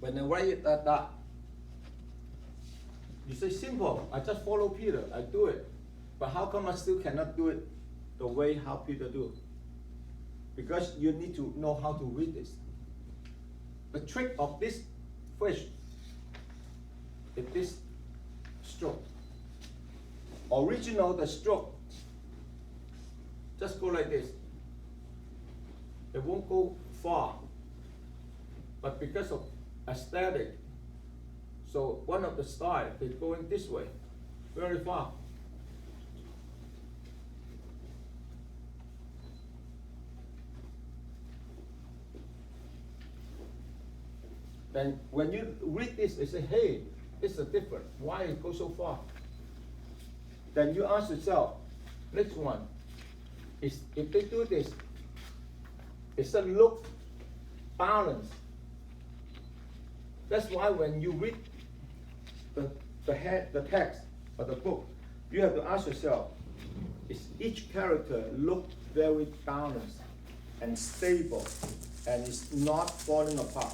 When I write it like that, you say simple, I just follow Peter, I do it. But how come I still cannot do it the way how Peter do? Because you need to know how to read this. The trick of this fish is this stroke. Original, the stroke, just go like this. It won't go far. But because of aesthetic, so one of the style is going this way, very far. Then when you read this, they say, hey, it's a different. Why it goes so far? Then you ask yourself, next one, is if they do this, it's a look balance. That's why when you read the text of the book, you have to ask yourself, is each character look very balanced and stable and it's not falling apart?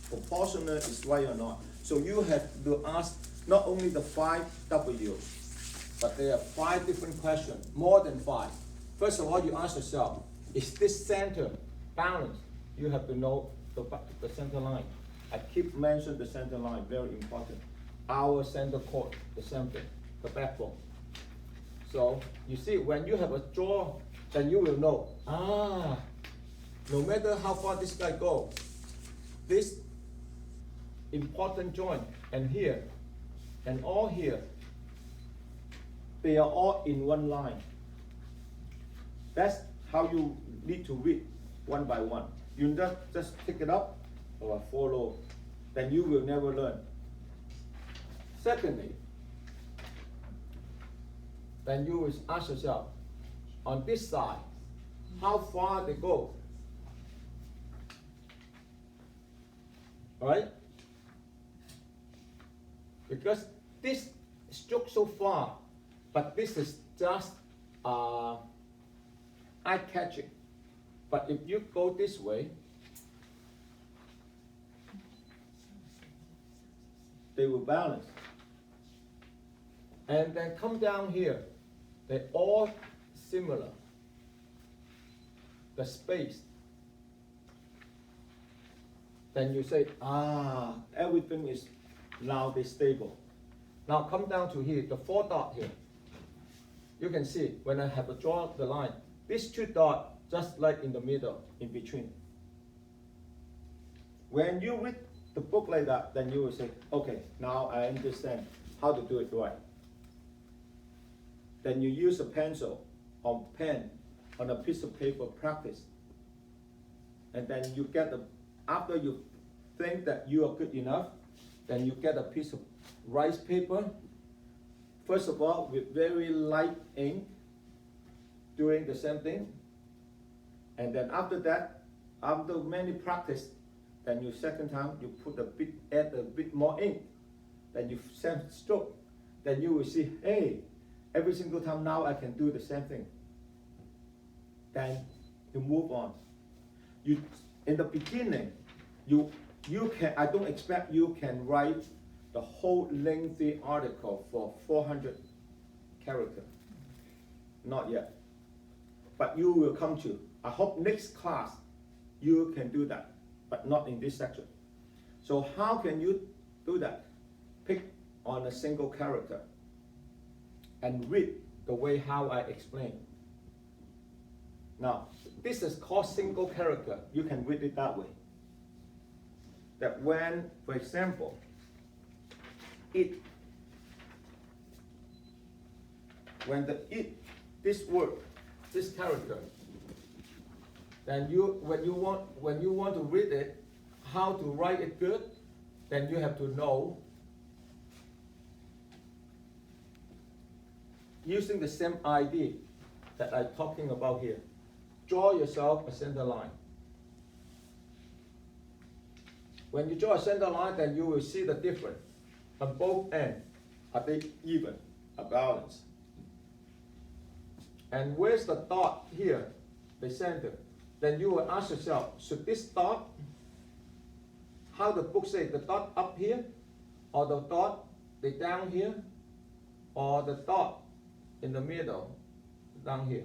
Proportional is right or not? So you have to ask not only the 5 W, but there are 5 different questions, more than 5. First of all, you ask yourself, is this center balanced? You have to know the center line. I keep mentioning the center line, very important. Our center chord, the center, the backbone. So you see, when you have a draw, then you will know, no matter how far this guy goes, this important joint and here and all here, they are all in one line. That's how you need to read one by one. You just pick it up or follow, then you will never learn. Secondly, then you will ask yourself, on this side, how far they go. All right? Because this stroke so far, but this is just eye-catching. But if you go this way, they will balance. And then come down here, they're all similar. The space. Then you say, everything is now stable. Now come down to here, the 4 dot here. You can see when I have to draw the line, these 2 dots just like in the middle, in between. When you read the book like that, then you will say, okay, now I understand how to do it right. Then you use a pencil or pen on a piece of paper, practice. And then you get after you think that you are good enough, then you get a piece of rice paper. First of all, with very light ink, doing the same thing. And then after that, after many practice, then you second time, you add a bit more ink. Then you same stroke. Then you will see, hey, every single time now I can do the same thing. Then you move on. In the beginning, you can, I don't expect you can write the whole lengthy article for 400 characters. Not yet. But you will come to. I hope next class you can do that, but not in this section. So how can you do that? Pick on a single character and read the way how I explain. Now, this is called single character. You can read it that way. That when, for example, this word, this character, then when you want to read it, how to write it good, then you have to know using the same idea that I'm talking about here. Draw yourself a center line. When you draw a center line, then you will see the difference. On both ends, are they even, a balance? And where's the dot here, the center? Then you will ask yourself, should this dot how the book say the dot up here, or the dot they down here, or the dot in the middle down here,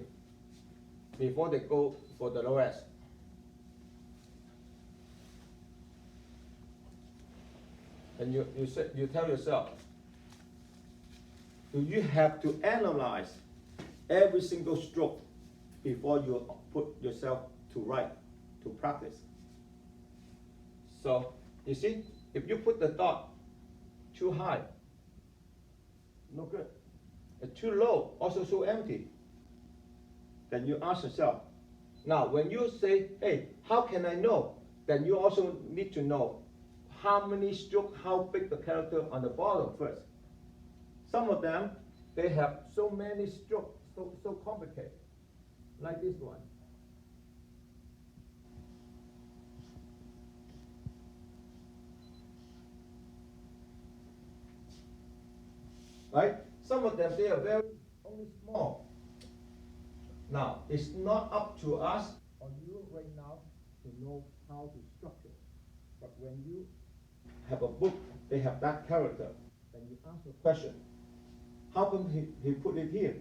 before they go for the rest. And you tell yourself, do you have to analyze every single stroke before you put yourself to write, to practice? So, you see, if you put the dot too high, no good. Too low, also so empty. Then you ask yourself. Now, when you say, hey, how can I know? Then you also need to know how many strokes, how big the character on the bottom first. Some of them, they have so many strokes, so complicated, like this one. Right? Some of them, they are very only small. Now, it's not up to us or you right now to know how to structure. But when you have a book, they have that character, then you ask the question, how come he put it here?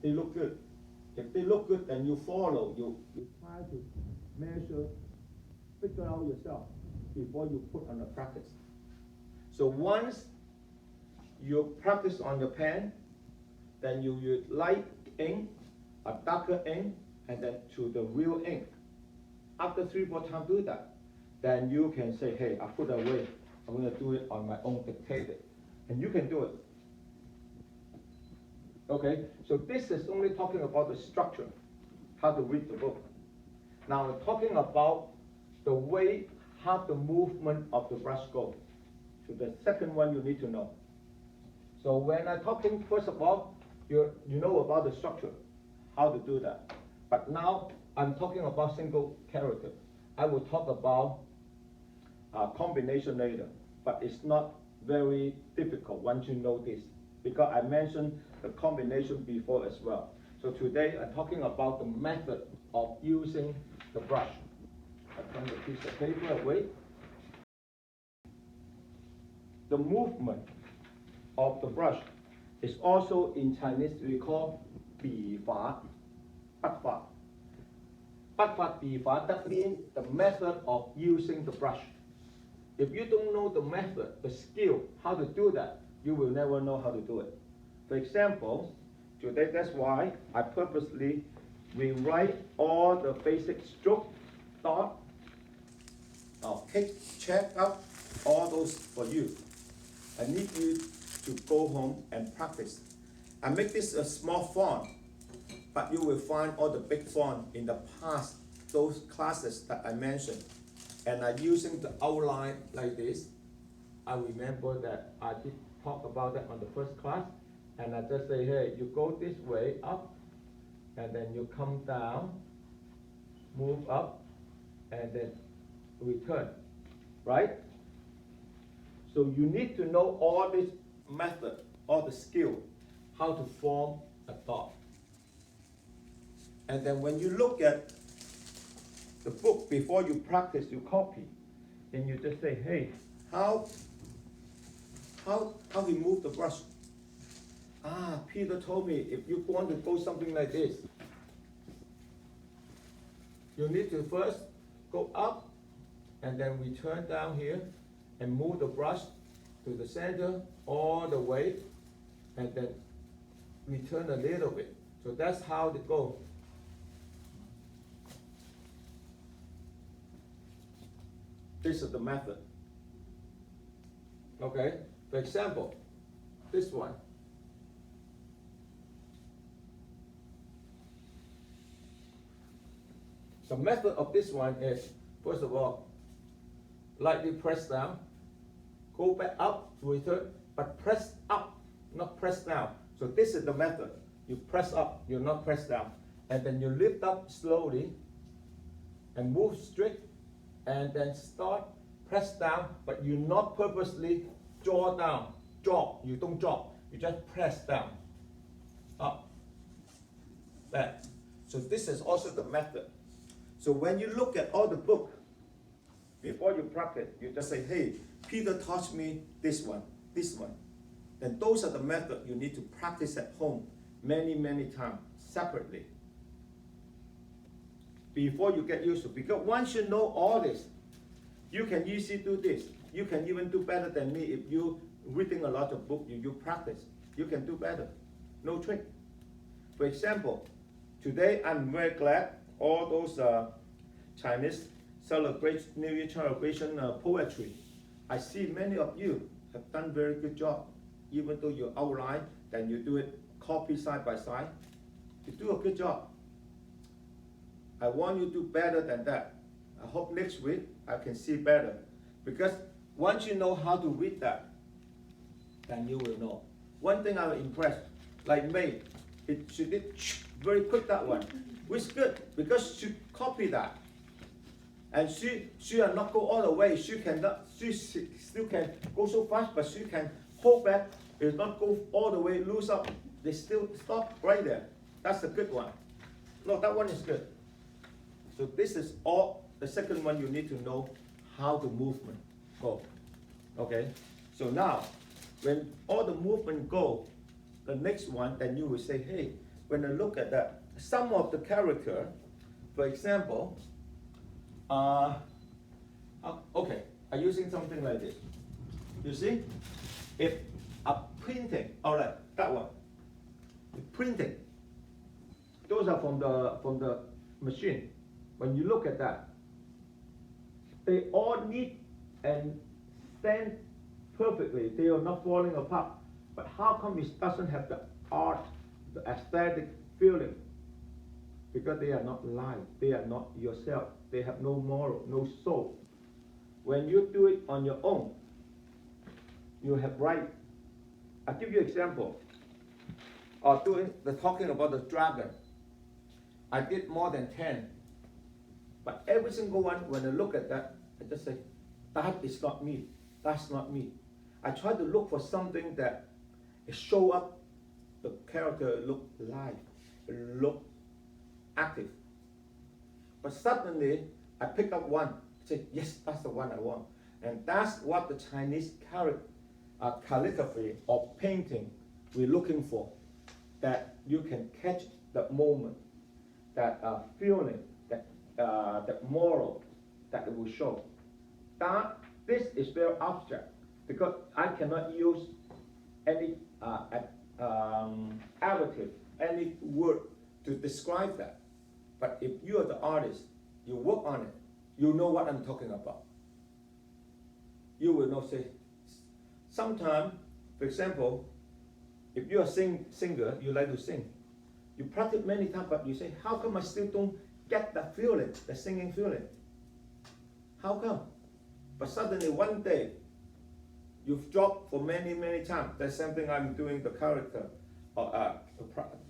They look good. If they look good, then you follow. You try to measure, figure out yourself before you put on the practice. So once you practice on your pen, then you use light ink, a darker ink, and then to the real ink. After 3-4 times do that, then you can say, hey, I put away. I'm going to do it on my own dictated. And you can do it. Okay, so this is only talking about the structure, how to read the book. Now we're talking about the way, how the movement of the brush goes. So the second one you need to know. So when I'm talking, first of all, you know about the structure, how to do that. But now I'm talking about single character. I will talk about combination later, but it's not very difficult once you know this, because I mentioned the combination before as well. So today I'm talking about the method of using the brush. I turn the piece of paper away. The movement of the brush is also in Chinese we call 笔法, 笔法. 筆法, 筆法, that means the method of using the brush. If you don't know the method, the skill, how to do that, you will never know how to do it. For example, today that's why I purposely rewrite all the basic stroke, dot. Now check out all those for you. I need you to go home and practice. I make this a small font, but you will find all the big font in the past, those classes that I mentioned. And I'm using the outline like this. I remember that I did talk about that on the first class. And I just say, hey, you go this way up, and then you come down, move up, and then return, right? So you need to know all this method, all the skill, how to form a dot. And then when you look at the book before you practice, you copy, then you just say, hey, how he moved the brush? Peter told me if you want to go something like this, you need to first go up and then return down here and move the brush to the center all the way and then return a little bit. So that's how it goes. This is the method. Okay, for example, this one. The method of this one is, first of all, lightly press down, go back up, return, but press up, not press down. So this is the method. You press up, you not press down. And then you lift up slowly and move straight, and then start, press down, but you not purposely draw down, drop, you don't drop, you just press down, up, back. So this is also the method. So when you look at all the book, Before you practice, you just say, hey, Peter taught me this one, this one. Then those are the methods you need to practice at home many, many times, separately. Before you get used to it. Because once you know all this, you can easily do this. You can even do better than me if you reading a lot of books, you practice. You can do better. No trick. For example, today I'm very glad all those Chinese New Year celebration poetry. I see many of you have done very good job. Even though you outline, then you do it copy side by side. You do a good job. I want you to do better than that. I hope next week I can see better. Because once you know how to read that, then you will know. One thing I'm impressed, like May, she did very quick that one, which is good because she copied that. And she will not go all the way. She still can go so fast, but she can hold back. It not go all the way, loose up. They still stop right there. That's a good one. No, that one is good. So this is all. The second one you need to know how the movement go. Okay. So now, when all the movement go, the next one, then you will say, hey, when I look at that, some of the character, for example, okay, I'm using something like this. You see, if a printing, all right, that one, the printing, those are from the machine. When you look at that, they all neat and stand perfectly. They are not falling apart. But how come it doesn't have the art, the aesthetic feeling? Because they are not live. They are not yourself. They have no moral, no soul. When you do it on your own, you have right. I'll give you an example. Talking about the dragon. I did more than 10. But every single one, when I look at that, I just say, that is not me. That's not me. I try to look for something that show up the character look live, look active. But suddenly, I pick up one, say, yes, that's the one I want. And that's what the Chinese calligraphy or painting we're looking for. That you can catch that moment, that feeling, that moral that it will show. This is very abstract because I cannot use any adjective, any word to describe that. But if you are the artist, you work on it, you know what I'm talking about. You will know, say, sometimes, for example, if you're a singer, you like to sing. You practice many times, but you say, how come I still don't get that feeling, the singing feeling? How come? But suddenly one day, you've dropped for many, many times. That's something I'm doing the character, or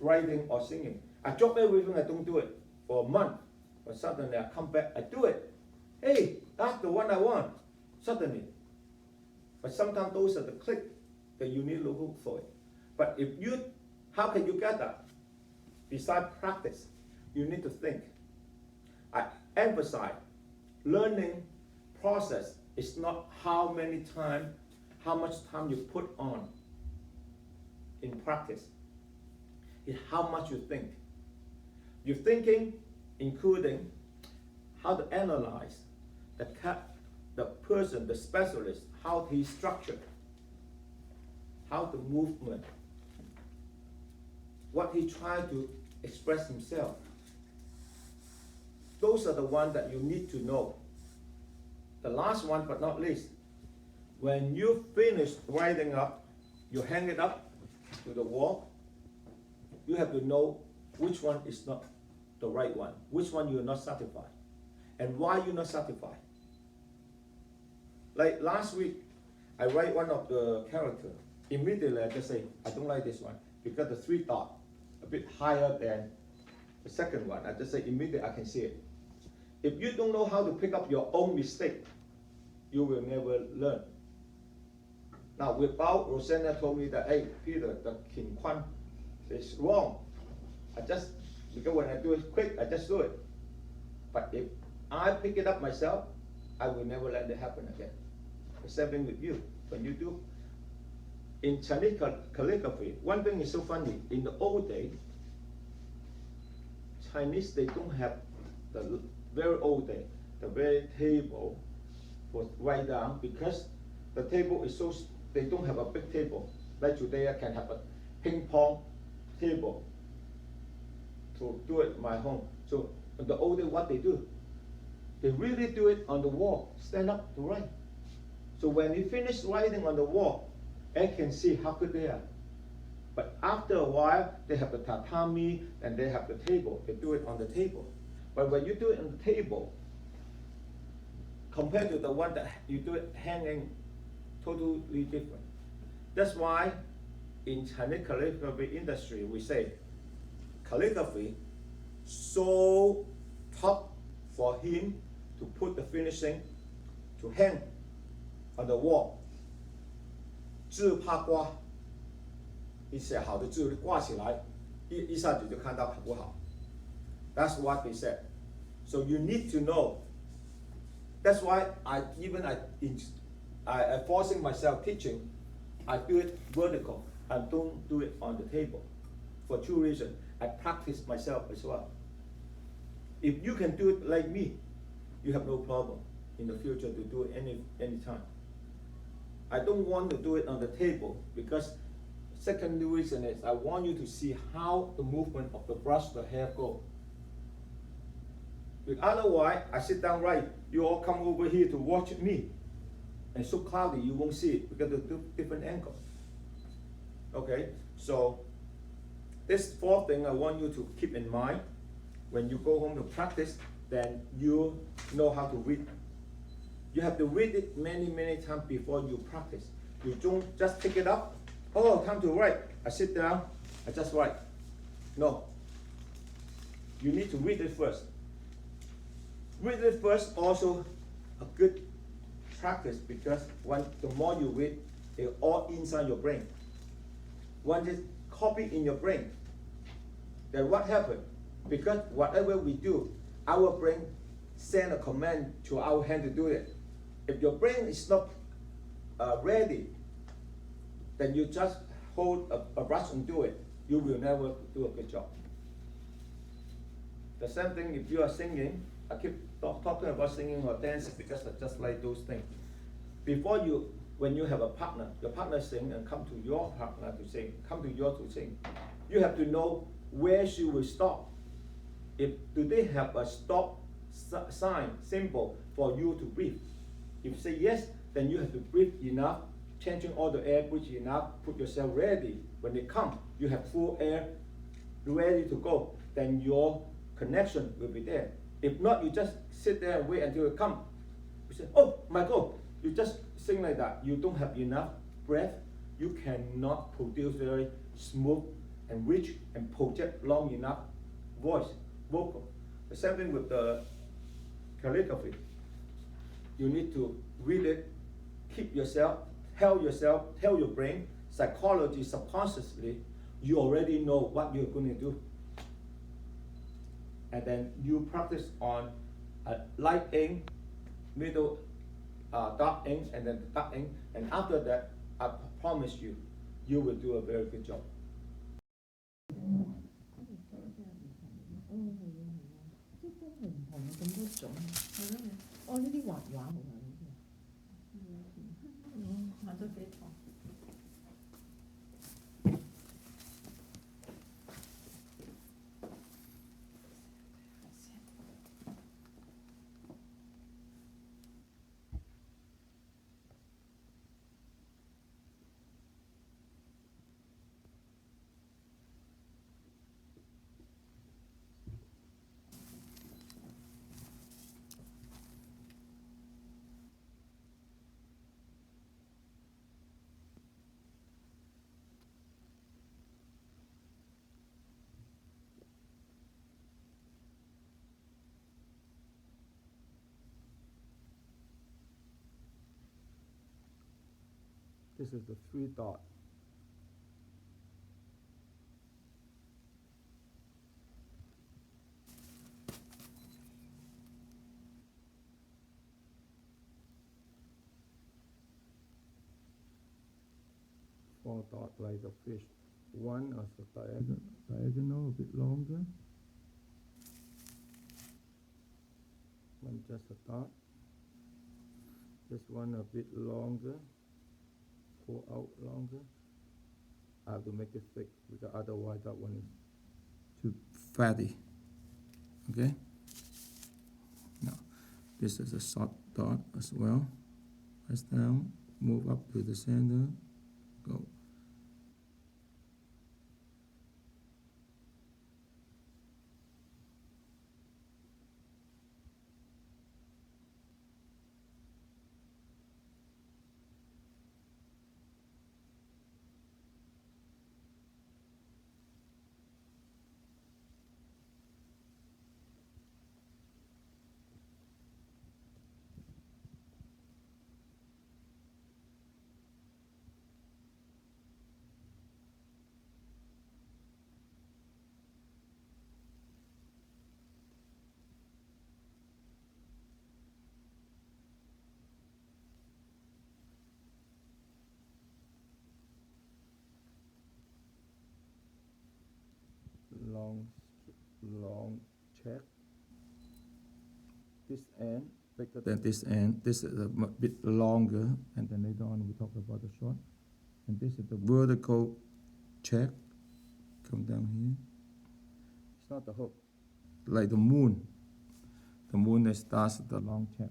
writing or singing. I drop everything, I don't do it for a month. But suddenly I come back, I do it. Hey, that's the one I want, suddenly. But sometimes those are the click that you need to look for it. But how can you get that? Besides practice, you need to think. I emphasize, learning process is not how much time you put on in practice. It's how much you think. You're thinking, including how to analyze the person, the specialist, how he's structured, how the movement, what he tried to express himself. Those are the ones that you need to know. The last one, but not least, when you finish writing up, you hang it up to the wall, you have to know which one is not the right one, which one you're not satisfied, and why you're not satisfied. Like last week, I write one of the characters. Immediately I just say, I don't like this one, because the 3 dots a bit higher than the second one. I just say immediately I can see it. If you don't know how to pick up your own mistake, you will never learn. Now, without Rosanna told me that, hey, Peter, the King Kwan is wrong. Because when I do it quick, I just do it. But if I pick it up myself, I will never let it happen again. The same thing with you. When you do in Chinese calligraphy, one thing is so funny. In the old days, Chinese, they don't have the very old day, the very table was right down, because the table is so, they don't have a big table. Like today I can have a ping pong table to do it in my home. So in the old day, what they do, they really do it on the wall, stand up to write. So when you finish writing on the wall, I can see how good they are. But after a while, they have the tatami and they have the table. They do it on the table. But when you do it on the table, compared to the one that you do it hanging, totally different. That's why in Chinese calligraphy industry, we say calligraphy so tough for him to put the finishing to hang on the wall. 字怕刮，你写好的字挂起来，一下子就看到好不好。That's what they said. So you need to know. That's why I forcing myself teaching. I do it vertical. I don't do it on the table. For two reasons. I practice myself as well. If you can do it like me, you have no problem in the future to do it any time. I don't want to do it on the table because second reason is I want you to see how the movement of the brush, the hair go. Because otherwise, I sit down right, you all come over here to watch me. And so cloudy, you won't see it because of the different angle. Okay, so this fourth thing I want you to keep in mind when you go home to practice, then you know how to read. You have to read it many times before you practice. You don't just pick it up. Oh, time to write. I sit down, I just write. No. You need to read it first. Read it first also a good practice because the more you read, it's all inside your brain. Once it's copied in your brain, then what happens? Because whatever we do, our brain send a command to our hand to do it. If your brain is not ready, then you just hold a brush and do it. You will never do a good job. The same thing if you are singing. I keep talking about singing or dancing because I just like those things. When you have a partner, your partner sing and come to your partner to sing, come to yours to sing. You have to know where she will stop. Do they have a stop sign, symbol for you to breathe? If you say yes, then you have to breathe enough, changing all the air, breathe enough, put yourself ready. When they come, you have full air, ready to go. Then your connection will be there. If not, you just sit there and wait until it comes. You say, oh my God, you just sing like that. You don't have enough breath. You cannot produce very smooth and rich and project long enough vocal. The same thing with the calligraphy. You need to read it, keep yourself, tell your brain, psychology, subconsciously, you already know what you're going to do. And then you practice on light ink, middle dark ink, and then dark ink. And after that, I promise you, you will do a very good job. 哦，呢啲畫畫嚟㗎，畫咗幾堂。This is the 3 dot. small dot like the fish. One as a diagonal, a bit longer. One just a dot. This one a bit longer. Pull out longer. I have to make it thick because otherwise that one is too fatty. Okay. Now this is a short dot as well. Press down, move up to the center, go. Long check. This end bigger than this end. This is a bit longer, and then later on we talk about the short. And this is the vertical check. Come down here. It's not the hook, like the moon. The moon is starts the long check.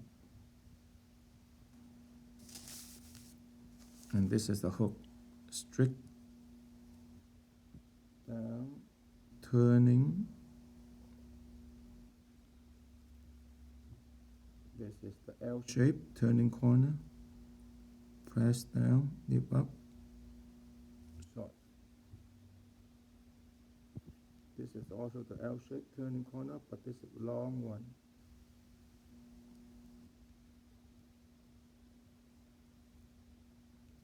And this is the hook. Strict down, turning. This is the L shape, turning corner. Press down, lift up, short. This is also the L shape, turning corner, but this is a long one.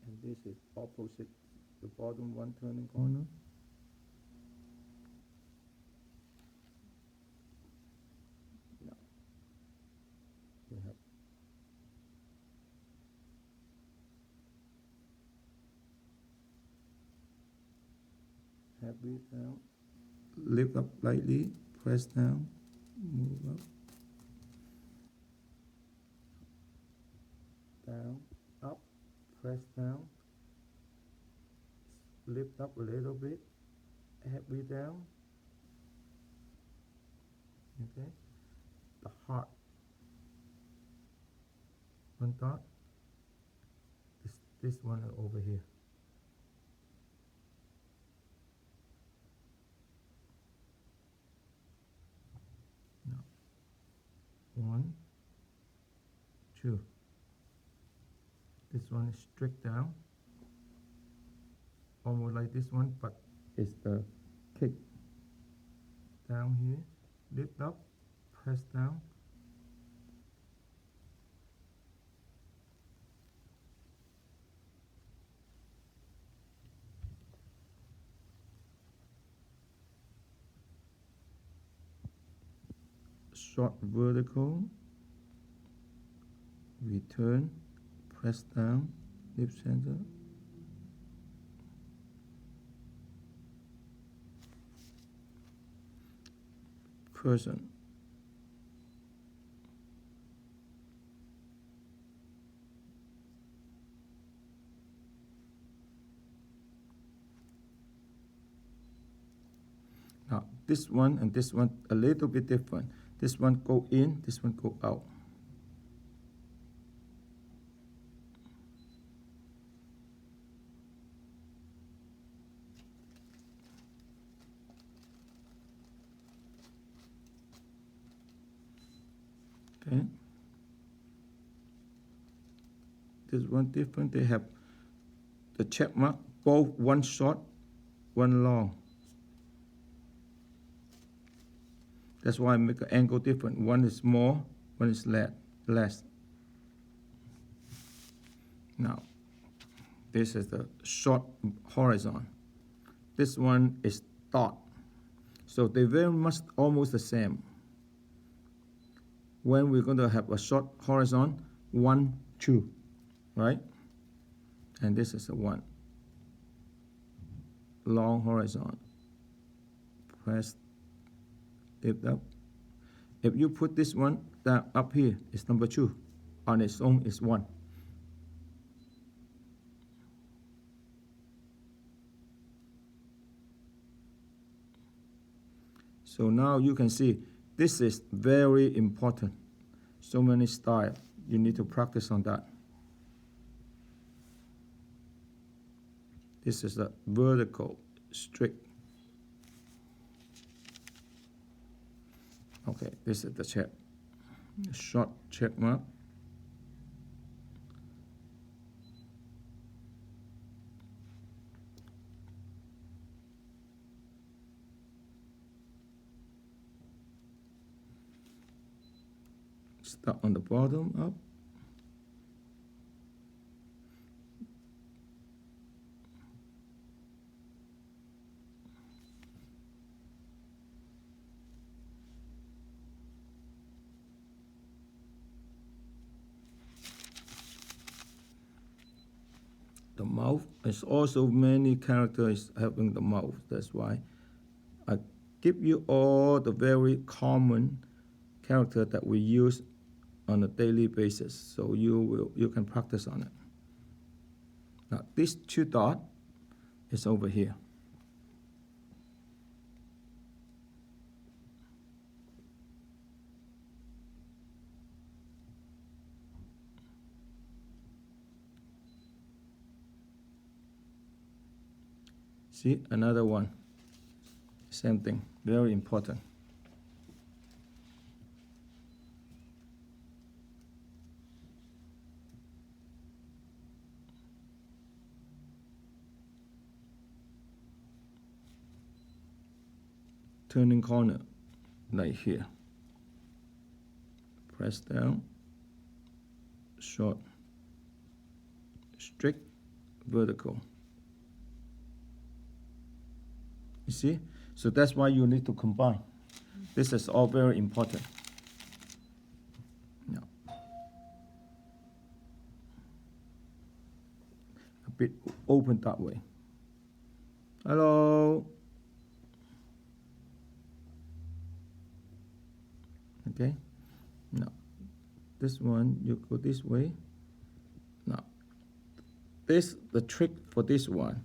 And this is opposite the bottom one, turning corner. We have heavy down, lift up lightly, press down, move up, down, up, press down, lift up a little bit, heavy down. Okay, the heart. One dot. This one over here. Now, 1, 2. This one is strict down, almost like this one, but it's the kick. Down here, lift up, press down. Short vertical, return, press down, lift center. Person. Now this one and this one a little bit different. This one go in, this one go out. Okay. This one different. They have the check mark, both one short, one long. That's why I make an angle different. One is more, one is less. Now, this is the short horizon. This one is dot. So they very much almost the same. When we're going to have a short horizon, 1, 2, right? And this is a 1. long horizon. Press it up. If you put this one down up here, it's number 2. On its own, it's 1. So now you can see this is very important. So many styles. You need to practice on that. This is a vertical, straight. Okay, this is the check. Short check mark. Start on the bottom up. The mouth is also many characters having the mouth. That's why I give you all the very common character that we use on a daily basis, so you can practice on it. Now this 2 dot is over here. See, another one. Same thing, very important. Turning corner, like here. Press down, short, straight, vertical. You see? So that's why you need to combine. This is all very important. Now, a bit open that way. Hello. Okay. Now, this one, you go this way. Now, the trick for this one.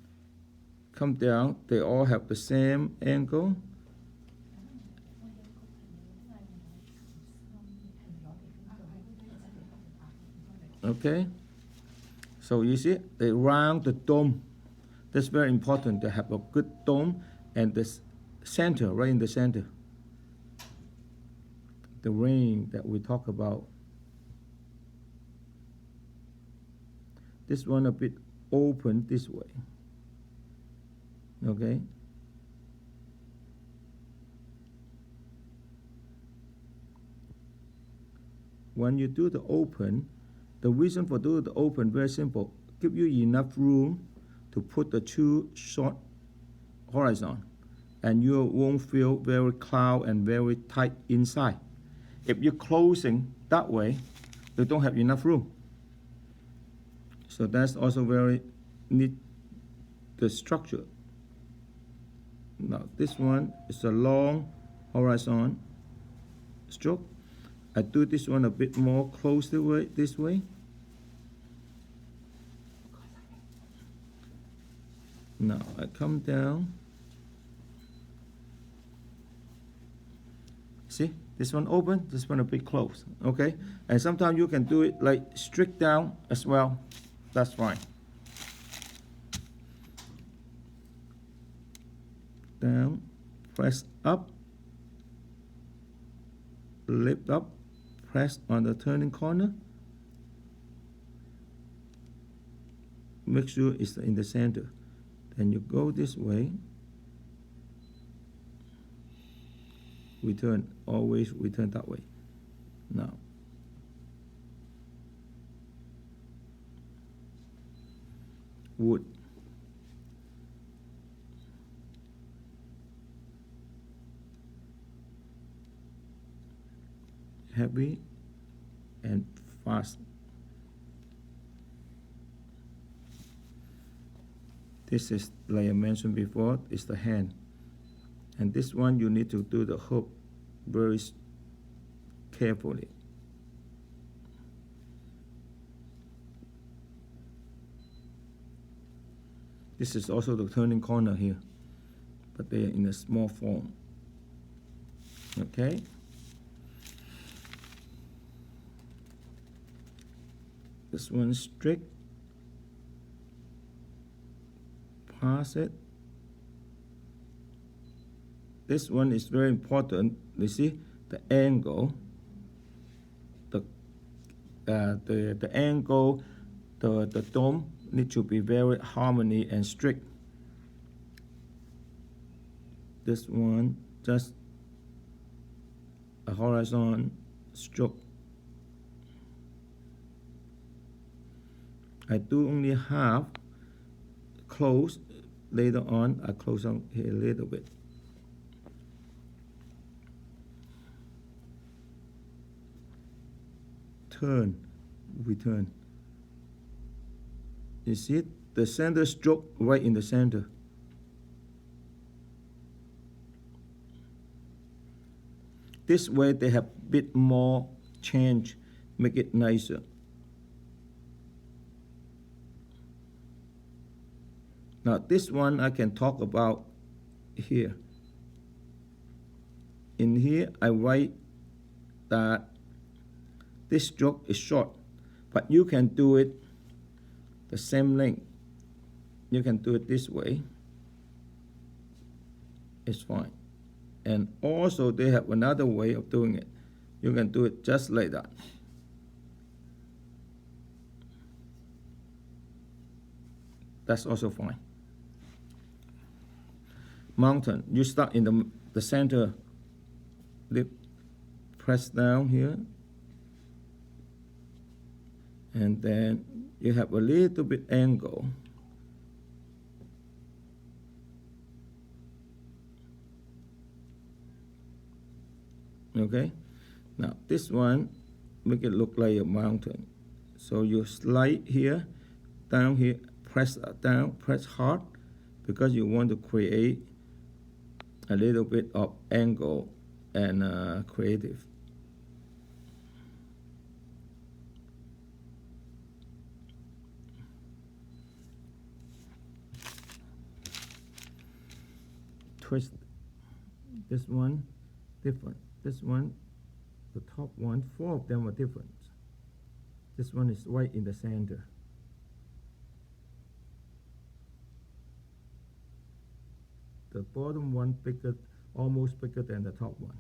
Come down, they all have the same angle. Okay, so you see, they round the dome. That's very important to have a good dome, and the center, right in the center. The ring that we talk about. This one a bit open this way. Okay. When you do the open, the reason for doing the open, very simple. Give you enough room to put the 2 short horizon, and you won't feel very cloud and very tight inside. If you're closing that way, you don't have enough room. So that's also very neat, the structure. Now this one is a long horizon stroke. I do this one a bit more close this way. Now I come down. See, this one open, this one a bit close. Okay, and sometimes you can do it like straight down as well. That's fine. Down, press up, lift up, press on the turning corner. Make sure it's in the center. Then you go this way. Return, always return that way. Now, wood. Heavy and fast. This is, like I mentioned before, is the hand. And this one you need to do the hook very carefully. This is also the turning corner here, but they are in a small form. Okay? This one strict. Pass it. This one is very important. You see the angle, the angle, the dome need to be very harmony and strict. This one just a horizontal stroke. I do only half close. Later on, I close on here a little bit. Turn, return. You see the center stroke right in the center. This way they have a bit more change, make it nicer. Now this one I can talk about here. In here I write that this stroke is short, but you can do it the same length. You can do it this way. It's fine. And also they have another way of doing it. You can do it just like that. That's also fine. Mountain, you start in the center, press down here, and then you have a little bit angle. Okay, now this one, make it look like a mountain. So you slide here, down here, press down, press hard, because you want to create a little bit of angle and creative. Twist. This one different. This one, the top one, 4 of them are different. This one is right in the center. The bottom one bigger, almost bigger than the top one.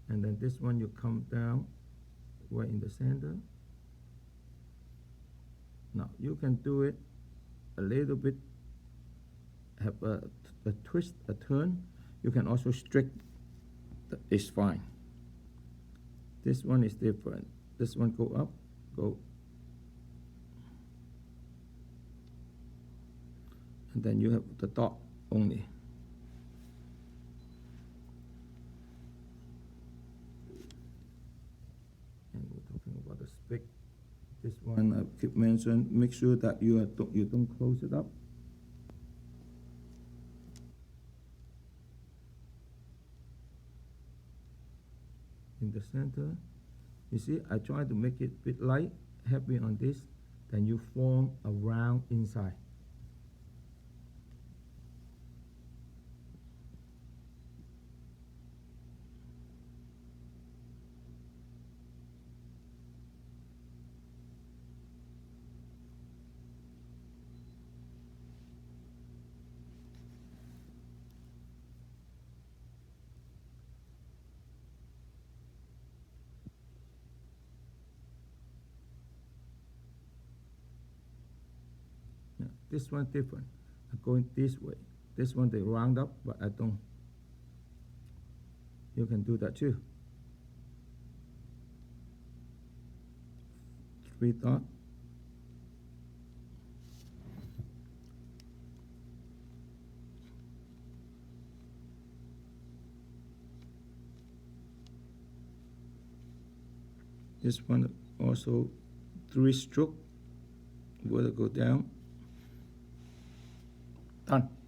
And then this one you come down right in the center. Now you can do it a little bit, have a twist, a turn. You can also strict, it's fine. This one is different. This one go up, go. And then you have the dot only. And we're talking about the spigot. This one I keep mentioning, make sure that you don't close it up. In the center, you see, I try to make it a bit light, heavy on this, then you form a round inside. This one different. I'm going this way. This one they round up, but I don't. You can do that too. 3 dots. This one also 3 stroke. Where to go down. Done.